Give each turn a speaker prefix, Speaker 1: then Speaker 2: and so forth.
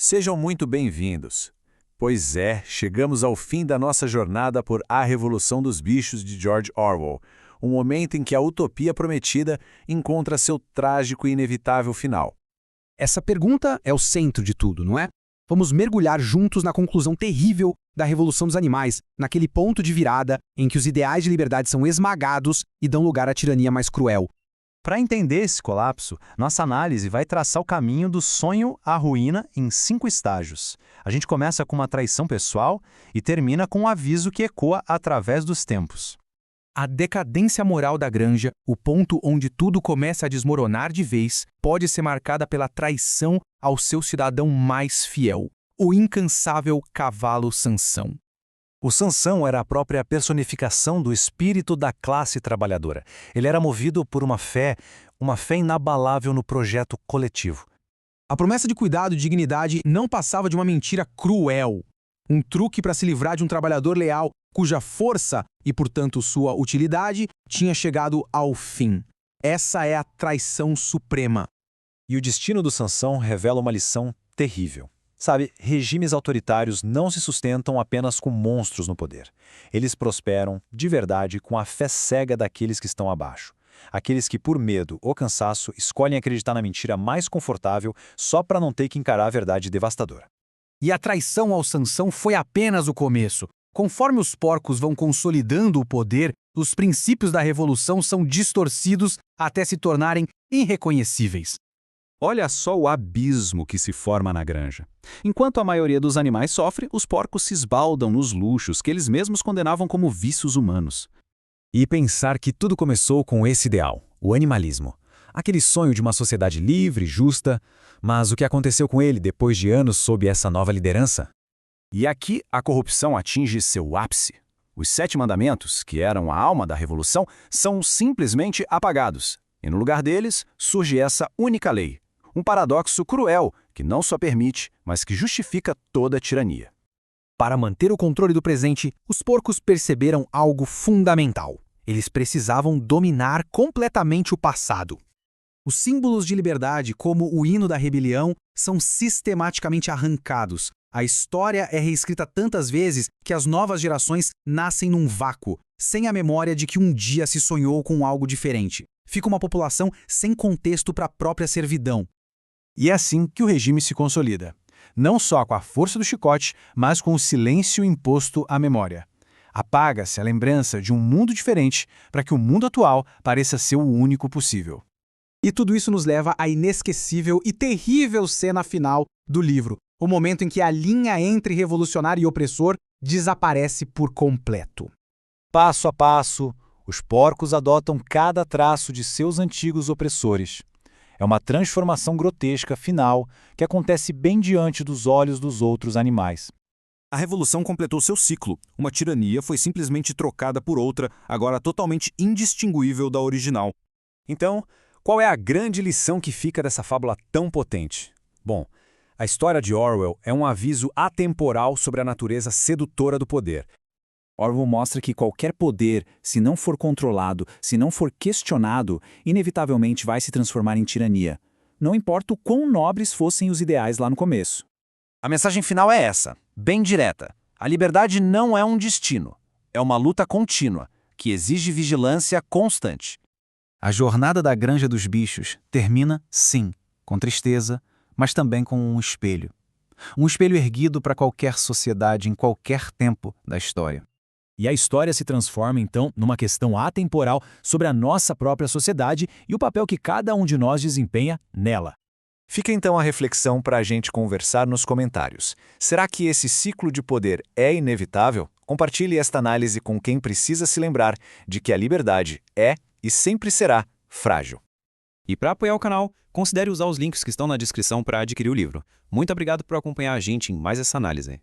Speaker 1: Sejam muito bem-vindos. Pois é, chegamos ao fim da nossa jornada por A Revolução dos Bichos de George Orwell, um momento em que a utopia prometida encontra seu trágico e inevitável final.
Speaker 2: Essa pergunta é o centro de tudo, não é? Vamos mergulhar juntos na conclusão terrível da Revolução dos Animais, naquele ponto de virada em que os ideais de liberdade são esmagados e dão lugar à tirania mais cruel.
Speaker 3: Para entender esse colapso, nossa análise vai traçar o caminho do sonho à ruína em 5 estágios. A gente começa com uma traição pessoal e termina com um aviso que ecoa através dos tempos.
Speaker 4: A decadência moral da granja, o ponto onde tudo começa a desmoronar de vez, pode ser marcada pela traição ao seu cidadão mais fiel, o incansável cavalo Sansão.
Speaker 3: O Sansão era a própria personificação do espírito da classe trabalhadora. Ele era movido por uma fé inabalável no projeto coletivo.
Speaker 2: A promessa de cuidado e dignidade não passava de uma mentira cruel. Um truque para se livrar de um trabalhador leal, cuja força e, portanto, sua utilidade tinha chegado ao fim. Essa é a traição suprema.
Speaker 3: E o destino do Sansão revela uma lição terrível. Sabe, regimes autoritários não se sustentam apenas com monstros no poder. Eles prosperam, de verdade, com a fé cega daqueles que estão abaixo. Aqueles que, por medo ou cansaço, escolhem acreditar na mentira mais confortável só para não ter que encarar a verdade devastadora.
Speaker 4: E a traição ao Sansão foi apenas o começo. Conforme os porcos vão consolidando o poder, os princípios da revolução são distorcidos até se tornarem irreconhecíveis.
Speaker 5: Olha só o abismo que se forma na granja. Enquanto a maioria dos animais sofre, os porcos se esbaldam nos luxos que eles mesmos condenavam como vícios humanos.
Speaker 6: E pensar que tudo começou com esse ideal, o animalismo. Aquele sonho de uma sociedade livre, justa, mas o que aconteceu com ele depois de anos sob essa nova liderança?
Speaker 5: E aqui a corrupção atinge seu ápice. Os 7 mandamentos, que eram a alma da revolução, são simplesmente apagados. E no lugar deles surge essa única lei. Um paradoxo cruel que não só permite, mas que justifica toda a tirania.
Speaker 4: Para manter o controle do presente, os porcos perceberam algo fundamental. Eles precisavam dominar completamente o passado. Os símbolos de liberdade, como o hino da rebelião, são sistematicamente arrancados. A história é reescrita tantas vezes que as novas gerações nascem num vácuo, sem a memória de que um dia se sonhou com algo diferente. Fica uma população sem contexto para a própria servidão.
Speaker 3: E é assim que o regime se consolida. Não só com a força do chicote, mas com o silêncio imposto à memória. Apaga-se a lembrança de um mundo diferente para que o mundo atual pareça ser o único possível.
Speaker 2: E tudo isso nos leva à inesquecível e terrível cena final do livro, o momento em que a linha entre revolucionário e opressor desaparece por completo.
Speaker 3: Passo a passo, os porcos adotam cada traço de seus antigos opressores. É uma transformação grotesca final que acontece bem diante dos olhos dos outros animais.
Speaker 7: A revolução completou seu ciclo. Uma tirania foi simplesmente trocada por outra, agora totalmente indistinguível da original.
Speaker 1: Então, qual é a grande lição que fica dessa fábula tão potente? Bom, a história de Orwell é um aviso atemporal sobre a natureza sedutora do poder.
Speaker 5: Orwell mostra que qualquer poder, se não for controlado, se não for questionado, inevitavelmente vai se transformar em tirania. Não importa o quão nobres fossem os ideais lá no começo.
Speaker 7: A mensagem final é essa, bem direta. A liberdade não é um destino, é uma luta contínua, que exige vigilância constante.
Speaker 3: A jornada da Granja dos Bichos termina, sim, com tristeza, mas também com um espelho. Um espelho erguido para qualquer sociedade em qualquer tempo da história.
Speaker 6: E a história se transforma, então, numa questão atemporal sobre a nossa própria sociedade e o papel que cada um de nós desempenha nela.
Speaker 1: Fica então a reflexão para a gente conversar nos comentários. Será que esse ciclo de poder é inevitável? Compartilhe esta análise com quem precisa se lembrar de que a liberdade é e sempre será frágil.
Speaker 4: E para apoiar o canal, considere usar os links que estão na descrição para adquirir o livro. Muito obrigado por acompanhar a gente em mais essa análise.